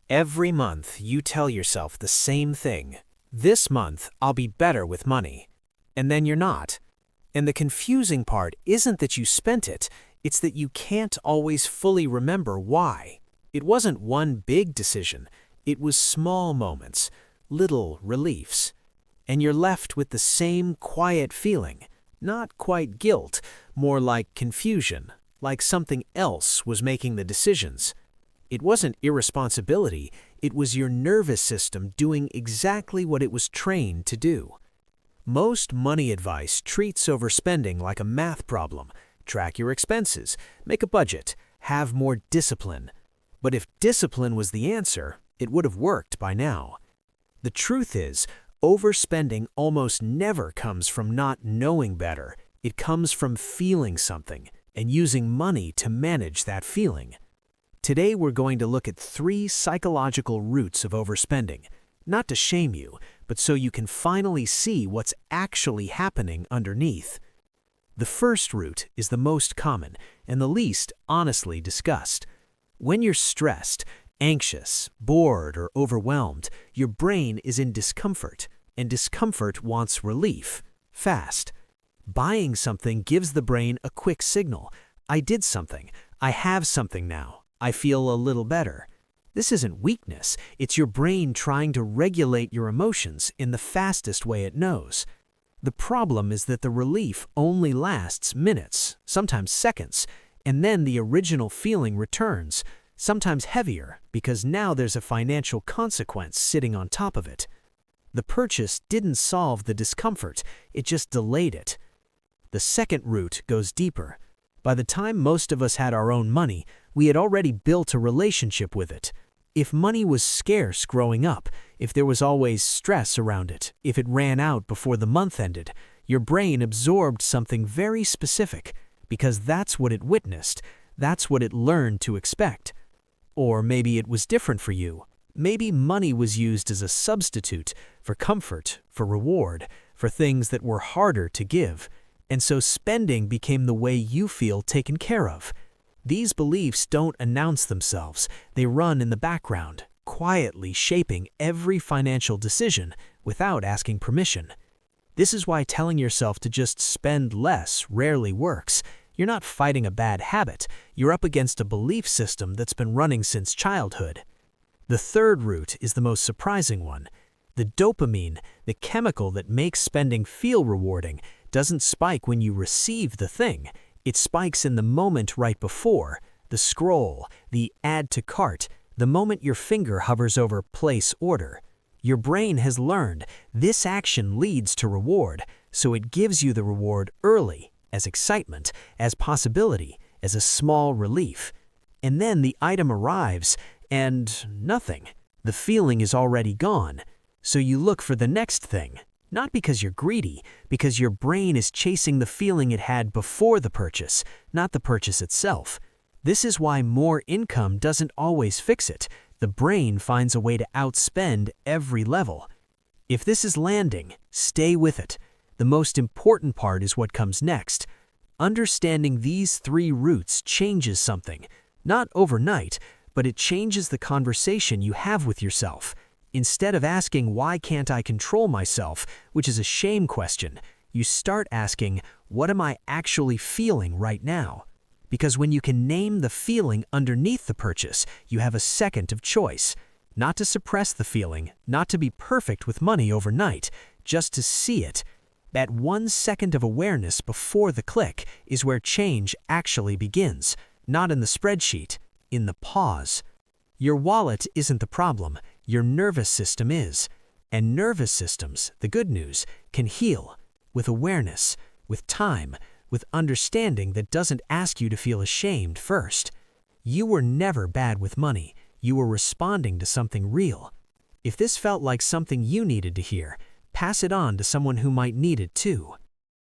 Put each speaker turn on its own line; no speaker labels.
Every month, you tell yourself the same thing. This month, I'll be better with money. And then you're not. And the confusing part isn't that you spent it, it's that you can't always fully remember why. It wasn't one big decision. It was small moments, little reliefs. And you're left with the same quiet feeling. Not quite guilt, more like confusion, like something else was making the decisions. It wasn't irresponsibility, it was your nervous system doing exactly what it was trained to do. Most money advice treats overspending like a math problem. Track your expenses, make a budget, have more discipline. But if discipline was the answer, it would have worked by now. The truth is, overspending almost never comes from not knowing better. It comes from feeling something and using money to manage that feeling. Today we're going to look at 3 psychological roots of overspending, not to shame you, but so you can finally see what's actually happening underneath. The first root is the most common and the least honestly discussed. When you're stressed, anxious, bored, or overwhelmed, your brain is in discomfort, and discomfort wants relief, fast. Buying something gives the brain a quick signal. I did something. I have something now. I feel a little better. This isn't weakness, it's your brain trying to regulate your emotions in the fastest way it knows. The problem is that the relief only lasts minutes, sometimes seconds, and then the original feeling returns, sometimes heavier because now there's a financial consequence sitting on top of it. The purchase didn't solve the discomfort, it just delayed it. The second root goes deeper. By the time most of us had our own money, we had already built a relationship with it. If money was scarce growing up, if there was always stress around it, if it ran out before the month ended, your brain absorbed something very specific, because that's what it witnessed, that's what it learned to expect. Or maybe it was different for you. Maybe money was used as a substitute for comfort, for reward, for things that were harder to give. And so spending became the way you feel taken care of. These beliefs don't announce themselves. They run in the background, quietly shaping every financial decision without asking permission. This is why telling yourself to just spend less rarely works. You're not fighting a bad habit. You're up against a belief system that's been running since childhood. The third root is the most surprising one. The dopamine, the chemical that makes spending feel rewarding, doesn't spike when you receive the thing. It spikes in the moment right before, the scroll, the add to cart, the moment your finger hovers over place order. Your brain has learned this action leads to reward, so it gives you the reward early, as excitement, as possibility, as a small relief. And then the item arrives, and nothing. The feeling is already gone. So you look for the next thing. Not because you're greedy, because your brain is chasing the feeling it had before the purchase, not the purchase itself. This is why more income doesn't always fix it. The brain finds a way to outspend every level. If this is landing, stay with it. The most important part is what comes next. Understanding these 3 roots changes something. Not overnight, but it changes the conversation you have with yourself. Instead of asking, why can't I control myself, which is a shame question, you start asking, what am I actually feeling right now? Because when you can name the feeling underneath the purchase, you have a second of choice. Not to suppress the feeling, not to be perfect with money overnight, just to see it. That 1 second of awareness before the click is where change actually begins, not in the spreadsheet, in the pause. Your wallet isn't the problem. Your nervous system is. And nervous systems, the good news, can heal with awareness, with time, with understanding that doesn't ask you to feel ashamed first. You were never bad with money. You were responding to something real. If this felt like something you needed to hear, pass it on to someone who might need it too.